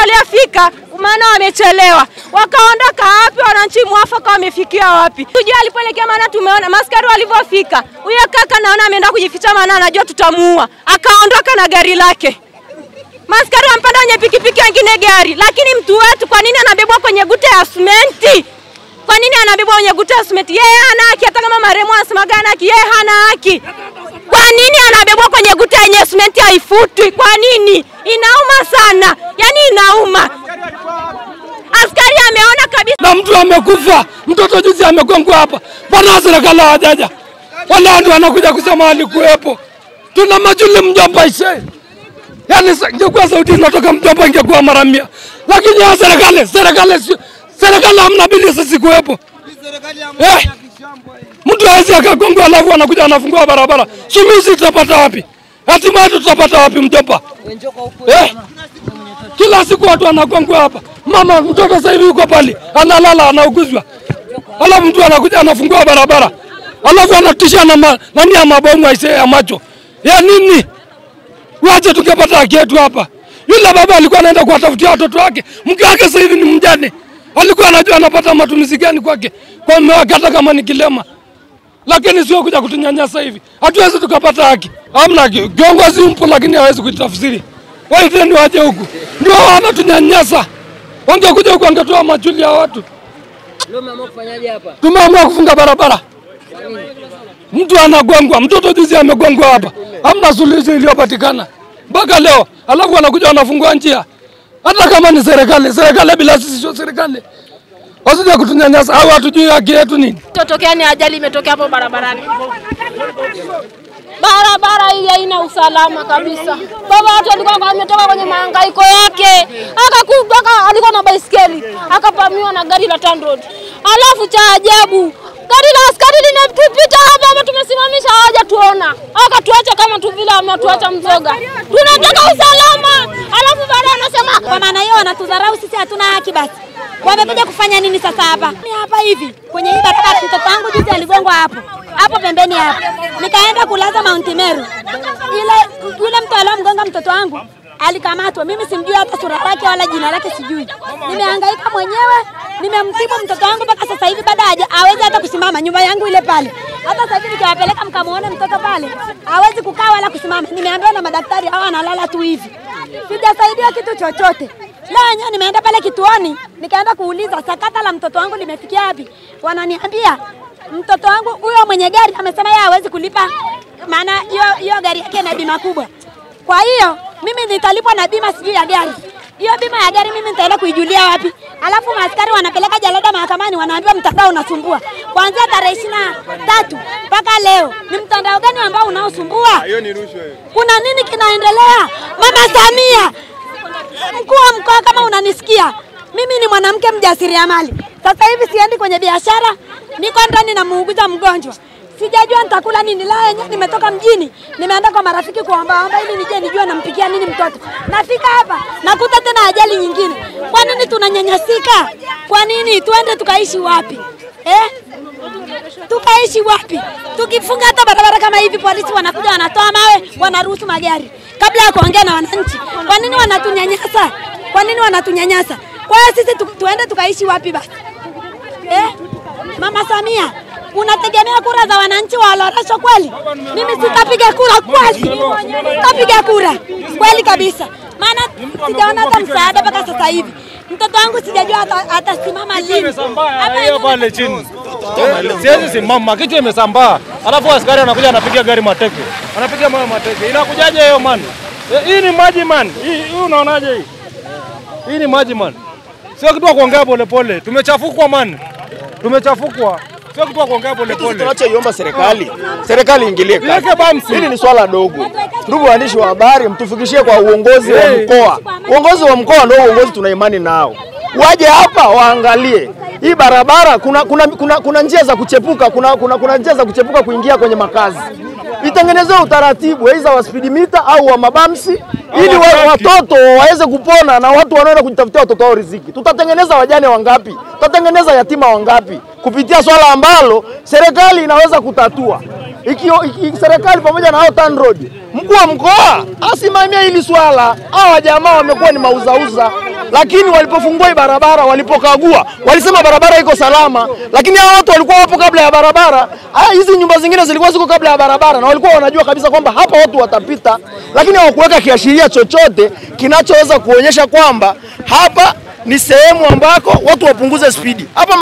waliofika maana wamechelewa. Wakaondoka wapi? Wananchi mwafaka wamefikia wapi? Tujua alipoelekea maana tumeona maskari walivyofika. Huyo kaka naona ameenda kujificha maana anajua tutamuua. Akaondoka na gari lake. Maskari wampanda kwenye pikipiki wengine gari. Lakini mtu wetu kwa nini anabebwa kwenye guta ya simenti? Kwa nini anabebwa kwenye guta ya simenti? Yeye hana haki, hata kama marehemu anasema gana haki, yeye hana haki. Kwa nini anabebwa kwenye guta yenye simenti haifutwi? Kwa nini? Inauma sana. Yaani inauma. Askari ameona kabisa. Na mtu amekufa, mtoto juzi amegongwa hapa. Bwana serikali hajaja. Wala ndio wanakuja kusema alikuwepo. Tuna majuli mjomba ise. Yaani ingekuwa sauti inatoka mjomba ingekuwa mara 100. Lakini ya serikali hamna bili sisi kuwepo. Mtu hawezi akagongwa alafu anakuja anafungua barabara. Suluhisho tutapata wapi? Hatimaye tutapata wapi mjomba? Kila siku watu wanagongwa hapa. Mama mtoto sasa hivi yuko pale analala anauguzwa. Alafu mtu anakuja anafungua barabara. Alafu anatisha na nani ya mabomu aisee ya macho. Ya nini? Waje tukapata haki yetu hapa. Yule baba alikuwa anaenda kuwatafutia watoto wake. Mke wake sasa hivi ni mjane. Alikuwa anajua anapata matumizi gani kwake. Kwa mmewakata kama ni kilema. Lakini sio kuja kutunyanyasa hivi. Hatuwezi tukapata haki. Hamna kiongozi mpo lakini hawezi kutafsiri. Wao ndio waje huku. Ndio wanatunyanyasa. Wangekuja huku angetoa majuli ya watu. Leo mama kufanyaje hapa? Tumeamua kufunga barabara. Mtu anagongwa, mtoto juzi amegongwa hapa. Hamna suluhisho iliyopatikana. Mpaka leo, alafu wanakuja wanafungua njia. Hata kama ni serikali bila sisi sio serikali. Wasije kutunyanyasa au hatujui haki yetu nini? Totokea ni ajali imetokea hapo barabarani. Barabara hii haina usalama kabisa. Baba watu alikuwa ametoka kwenye mahangaiko yake. Akakutoka alikuwa na baisikeli. Akapamiwa na gari la TANROADS. Alafu cha ajabu, gari la askari linatupita hapa ama tumesimamisha hawajatuona. Akatuacha kama tu vile ametuacha mzoga. Tunataka usalama. Alafu baadaye anasema kwa maana hiyo wanatudharau sisi hatuna haki basi. Wamekuja kufanya nini sasa hapa? Mimi hapa hivi kwenye hii barabara mtoto wangu juzi aligongwa hapo. Hapo pembeni hapo. Nikaenda kulaza Mount Meru. Yule mtu aliyomgonga mtoto wangu alikamatwa. Mimi simjui hata sura yake wala jina lake sijui. Nimehangaika mwenyewe, nimemtibu mtoto wangu mpaka sasa hivi baada hawezi hata kusimama. Nyumba yangu ile pale. Hata sasa hivi nikiwapeleka mkamuone mtoto pale, hawezi kukaa wala kusimama. Nimeambiwa na madaktari hawa analala tu hivi. Sijasaidia kitu chochote. Leo nimeenda pale kituoni, nikaenda kuuliza sakata la mtoto wangu limefikia wapi. Wananiambia mtoto wangu huyo mwenye gari amesema yeye hawezi kulipa maana hiyo gari yake ina bima kubwa. Kwa hiyo mimi nitalipwa na bima sijui ya gari. Hiyo bima ya gari mimi nitaenda kuijulia wapi? Alafu maaskari wanapeleka jalada mahakamani wanaambia mtandao unasumbua. Kuanzia tarehe 23 mpaka leo ni mtandao gani ambao unaosumbua? Hiyo ni rushwa hiyo. Kuna nini kinaendelea? Mama Samia, mkuu wa mkoa kama unanisikia, mimi ni mwanamke mjasiriamali. Sasa hivi siendi kwenye biashara, niko ndani na muuguza mgonjwa. Sijajua nitakula nini. La yenyewe nimetoka mjini, nimeenda kwa marafiki kuomba ili nije nijue nampikia nini mtoto. Nafika hapa, nakuta tena ajali nyingine. Kwa nini tunanyanyasika? Kwa nini? Tuende tukaishi wapi? Tukaishi wapi? Tukifunga hata barabara kama hivi polisi wanakuja wanatoa mawe, wanaruhusu magari kabla ya kuongea na wananchi. Kwa nini wanatunyanyasa? Kwa nini wanatunyanyasa? Kwa hiyo sisi tuende tukaishi wapi basi? Mama Samia, unategemea kura za wananchi wa Loresho kweli? Mimi sitapiga kura kweli. Sitapiga kura kweli kabisa. Maana sijaona hata msaada mpaka sasa hivi. Mtoto wangu sijajua atasimama lini. Hapa pale chini. Siwezi simama, kichwa imesambaa. Alafu askari anakuja anapiga gari mateke. Anapiga moyo mateke. Inakujaje hiyo man? Hii ni maji man. Hii unaonaje hii? Hii ni maji man. Sio kitu kuongea pole pole. Tumechafukwa man. Tumechafukwa. Sio kitu kuongea pole pole. Tunachoiomba serikali ingilie kati. Hili ni swala dogo. Ndugu waandishi wa habari, mtufikishie kwa uongozi wa mkoa. Uongozi wa mkoa ndio uongozi tuna imani nao. Waje hapa waangalie. Hii barabara kuna njia za kuchepuka, kuna njia za kuchepuka kuingia kwenye makazi. Itengenezwe utaratibu aidha wa speed meter au wa mabamsi ili watoto waweze kupona na watu wanaoenda kujitafutia watoto wao riziki. Tutatengeneza wajane wangapi? Tutatengeneza yatima wangapi? Kupitia swala ambalo serikali inaweza kutatua. Serikali pamoja na hao TANROADS, mkuu wa mkoa asimamia hili swala. Hao jamaa wamekuwa ni mauzauza. lakini walipofungua hii barabara, walipokagua, walisema barabara iko salama, lakini hao watu walikuwa wapo kabla ya barabara. Hizi nyumba zingine zilikuwa ziko kabla ya barabara na walikuwa wanajua kabisa kwamba hapa watu watapita, lakini hawakuweka kiashiria chochote kinachoweza kuonyesha kwamba hapa ni sehemu ambako watu wapunguze spidi. Hapa